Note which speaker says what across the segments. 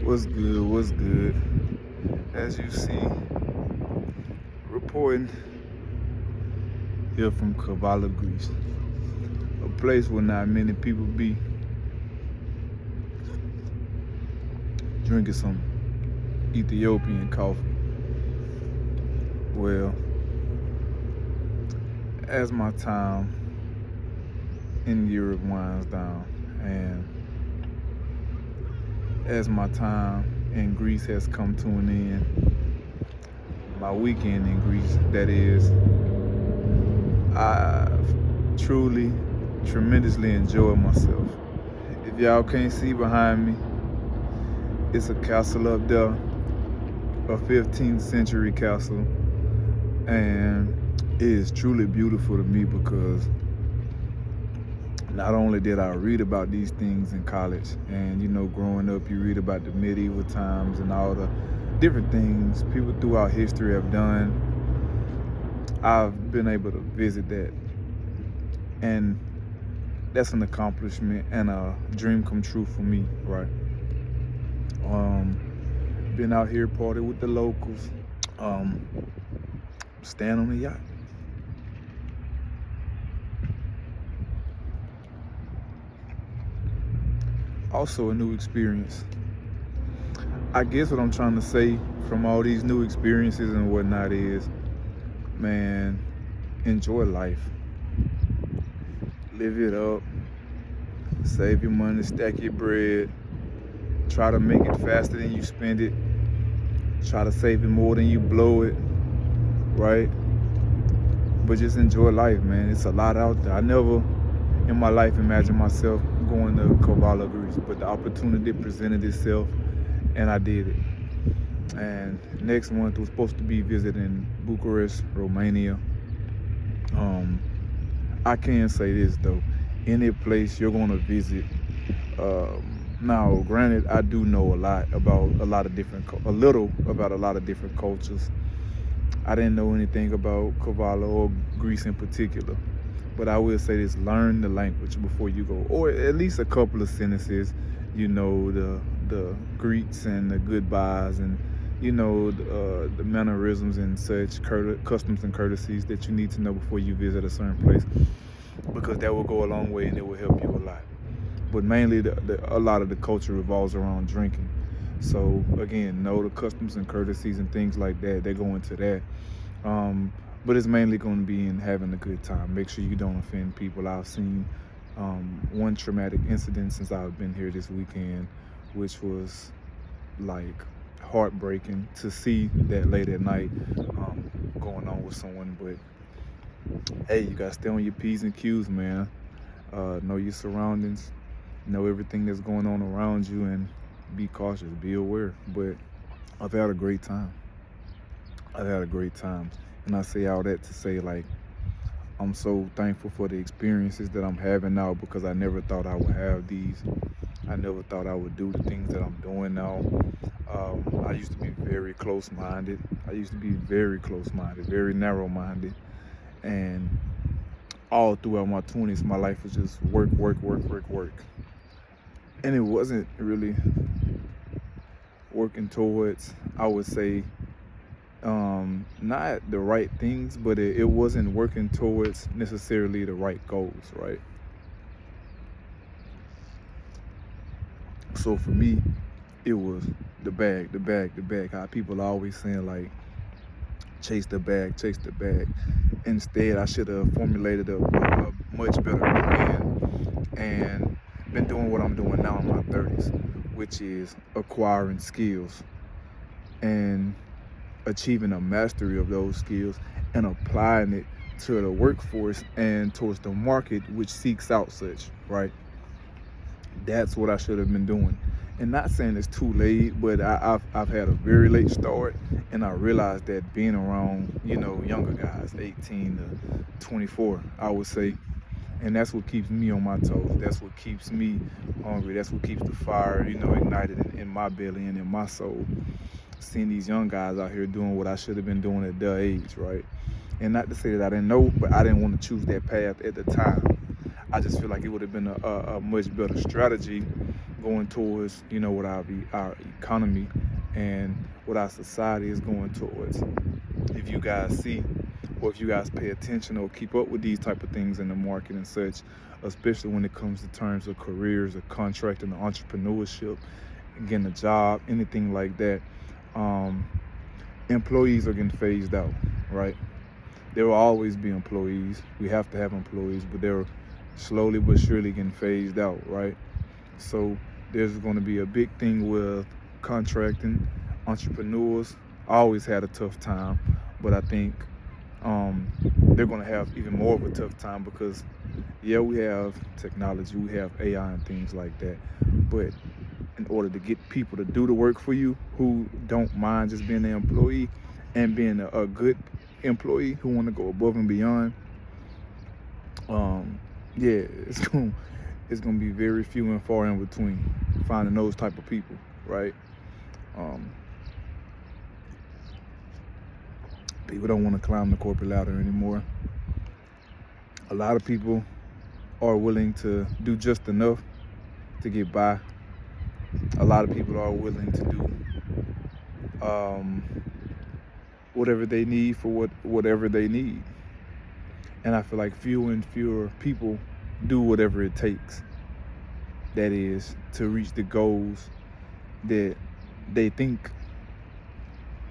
Speaker 1: What's good? What's good? As you see, reporting here from Kavala, Greece, a place where not many people be, drinking some Ethiopian coffee. Well, as my time in Europe winds down, and as my time in Greece has come to an end, my weekend in Greece, that is, I've truly, tremendously enjoyed myself. If y'all can't see behind me, it's a castle up there, a 15th century castle, and it is truly beautiful to me because not only did I read about these things in college, and growing up, you read about the medieval times and all the different things people throughout history have done. I've been able to visit that, and that's an accomplishment and a dream come true for me, right? Been out here party with the locals, stand on the yacht. Also a new experience. I guess what I'm trying to say from all these new experiences and whatnot is, man, enjoy life. Live it up. Save your money, stack your bread. Try to make it faster than you spend it. Try to save it more than you blow it, right? But just enjoy life, man. It's a lot out there. I never in my life imagined myself going to Kavala, Greece, but the opportunity presented itself, and I did it. And next month was supposed to be visiting Bucharest, Romania. I can say this though, any place you're gonna visit. Now, granted, I do know a little about a lot of different cultures. I didn't know anything about Kavala or Greece in particular, but I will say this: learn the language before you go, or at least a couple of sentences. The greets and the goodbyes, and the mannerisms and such customs and courtesies that you need to know before you visit a certain place, because that will go a long way and it will help you a lot. But mainly, a lot of the culture revolves around drinking. So again, know the customs and courtesies and things like that. They go into that. But it's mainly going to be in having a good time. Make sure you don't offend people. I've seen one traumatic incident since I've been here this weekend, which was like heartbreaking to see that late at night going on with someone. But hey, you got to stay on your P's and Q's, man. Know your surroundings, know everything that's going on around you, and be cautious, be aware. But I've had a great time. And I say all that to say, like, I'm so thankful for the experiences that I'm having now, because I never thought I would have these. I never thought I would do the things that I'm doing now. I used to be very close-minded. Very narrow-minded. And all throughout my 20s, my life was just work. And it wasn't really working towards, I would say, not the right things, but it wasn't working towards necessarily the right goals, right? So for me, it was the bag. How people are always saying, like, chase the bag. Instead, I should have formulated a much better plan and been doing what I'm doing now in my 30s, which is acquiring skills and achieving a mastery of those skills and applying it to the workforce and towards the market which seeks out such, right? That's what I should have been doing. And not saying it's too late, but I've had a very late start, and I realized that being around, younger guys, 18 to 24, I would say, and that's what keeps me on my toes. That's what keeps me hungry. That's what keeps the fire, ignited in my belly and in my soul. Seeing these young guys out here doing what I should have been doing at their age, right? And not to say that I didn't know, but I didn't want to choose that path at the time. I just feel like it would have been a much better strategy going towards, what our economy and what our society is going towards. If you guys see, or if you guys pay attention or keep up with these type of things in the market and such, especially when it comes to terms of careers or contracting or entrepreneurship, getting a job, anything like that, employees are getting phased out, right? There will always be employees. We have to have employees, but they're slowly but surely getting phased out, right? So there's going to be a big thing with contracting. Entrepreneurs always had a tough time, but I think they're going to have even more of a tough time because, yeah, we have technology, we have AI and things like that, but in order to get people to do the work for you who don't mind just being an employee and being a good employee who want to go above and beyond, yeah, it's gonna be very few and far in between finding those type of people, right? People don't want to climb the corporate ladder anymore. A lot of people are willing to do just enough to get by. A lot of people are willing to do whatever they need for whatever they need. And I feel like fewer and fewer people do whatever it takes. That is to reach the goals that they think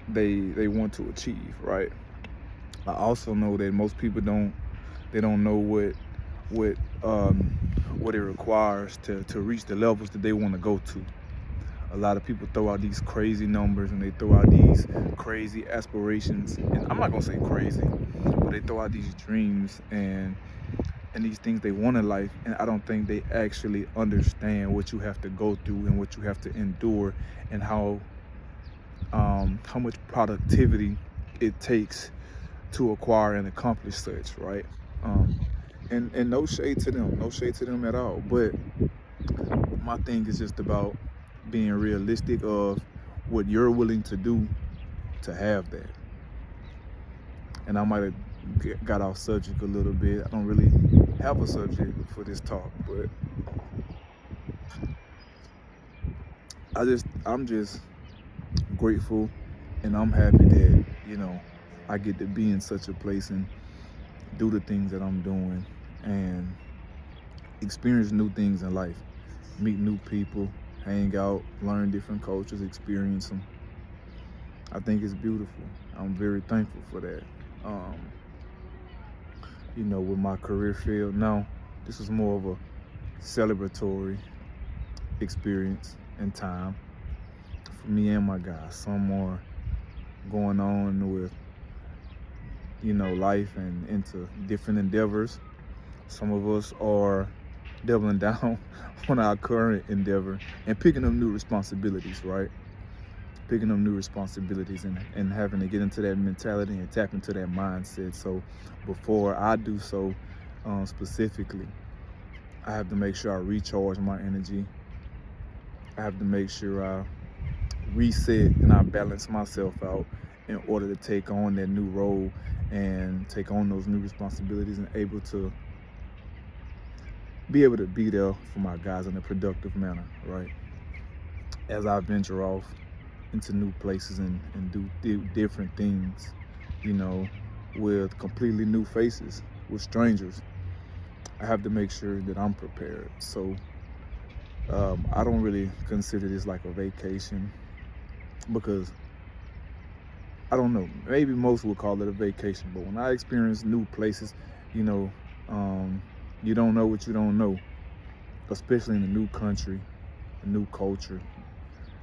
Speaker 1: they want to achieve, right? I also know that most people don't know what it requires to reach the levels that they want to go to. A lot of people throw out these crazy numbers and they throw out these crazy aspirations, and I'm not gonna say crazy, but they throw out these dreams and these things they want in life, and I don't think they actually understand what you have to go through and what you have to endure and how much productivity it takes to acquire and accomplish such, right? And no shade to them at all, but my thing is just about being realistic of what you're willing to do to have that. And I might have got off subject a little bit. I don't really have a subject for this talk, but I'm just grateful, and I'm happy that I get to be in such a place and do the things that I'm doing and experience new things in life, meet new people, hang out, learn different cultures, experience them. I think it's beautiful. I'm very thankful for that. With my career field now, this was more of a celebratory experience and time for me and my guys. Some more going on with life and into different endeavors. Some of us are doubling down on our current endeavor and picking up new responsibilities, right? Picking up new responsibilities and having to get into that mentality and tap into that mindset. So before I do so, specifically, I have to make sure I recharge my energy. I have to make sure I reset and I balance myself out in order to take on that new role and take on those new responsibilities and be able to be there for my guys in a productive manner, right? As I venture off into new places and do different things, with completely new faces, with strangers, I have to make sure that I'm prepared. So I don't really consider this like a vacation because I don't know, maybe most would call it a vacation, but when I experience new places, you don't know what you don't know, especially in a new country, a new culture.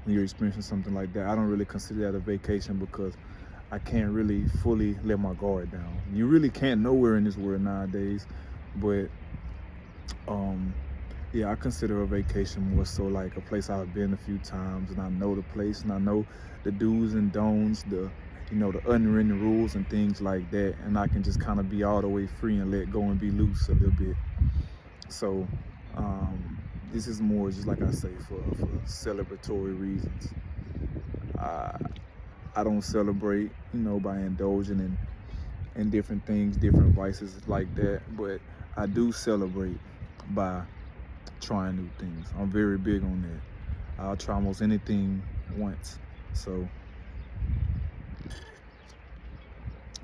Speaker 1: When you're experiencing something like that, I don't really consider that a vacation because I can't really fully let my guard down. You really can't nowhere in this world nowadays, but yeah, I consider a vacation more so like a place I've been a few times and I know the place and I know the do's and don'ts, the unwritten rules and things like that, and I can just kind of be all the way free and let go and be loose a little bit. So this is more just like I say for celebratory reasons. I don't celebrate, by indulging in different things, different vices like that, but I do celebrate by trying new things. I'm very big on that. I'll try almost anything once. So,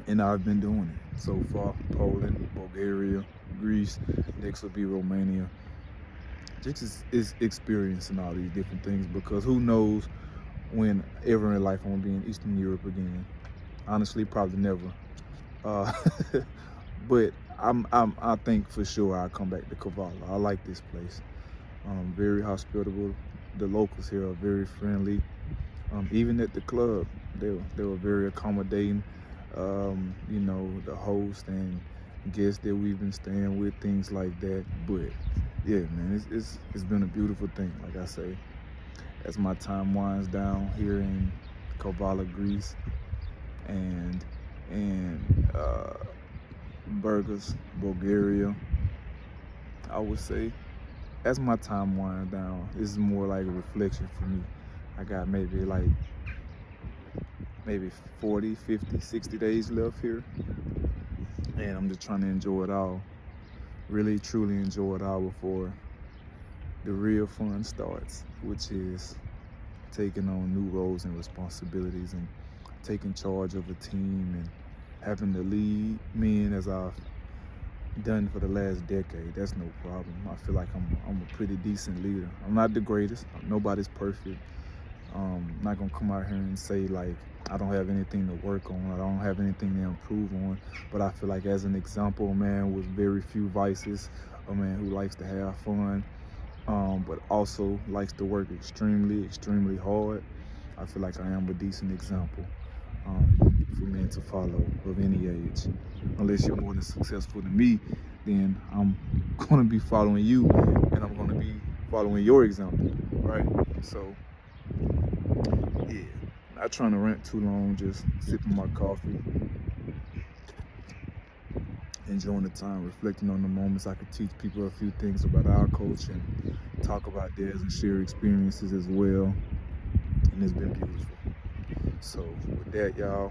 Speaker 1: and I've been doing it so far. Poland, Bulgaria, Greece, next will be Romania. Just is experiencing all these different things, because who knows when ever in life I'm gonna be in Eastern Europe again. Honestly, probably never. Uh, but I think for sure I'll come back to Kavala. I like this place. Very hospitable. The locals here are very friendly. Even at the club, they were very accommodating. You know, the host and guests that we've been staying with, things like that. But yeah, man, it's been a beautiful thing. Like I say, as my time winds down here in Kavala, Greece, and Burgas, Bulgaria, I would say, as my time winds down, it's more like a reflection for me. I got maybe 40, 50, 60 days left here, and I'm just trying to enjoy it all. Really, truly enjoy it all before the real fun starts, which is taking on new roles and responsibilities and taking charge of a team and having to lead men as I've done for the last decade. That's no problem. I feel like I'm a pretty decent leader. I'm not the greatest. Nobody's perfect. I'm not gonna come out here and say like I don't have anything to work on. I don't have anything to improve on. But I feel like as an example, a man with very few vices, a man who likes to have fun, but also likes to work extremely, extremely hard. I feel like I am a decent example for men to follow of any age. Unless you're more than successful than me, then I'm gonna be following you, and I'm gonna be following your example, right? So, yeah, not trying to rant too long, just sipping my coffee, enjoying the time, reflecting on the moments. I could teach people a few things about our culture and talk about theirs and share experiences as well, and it's been beautiful. So with that, y'all,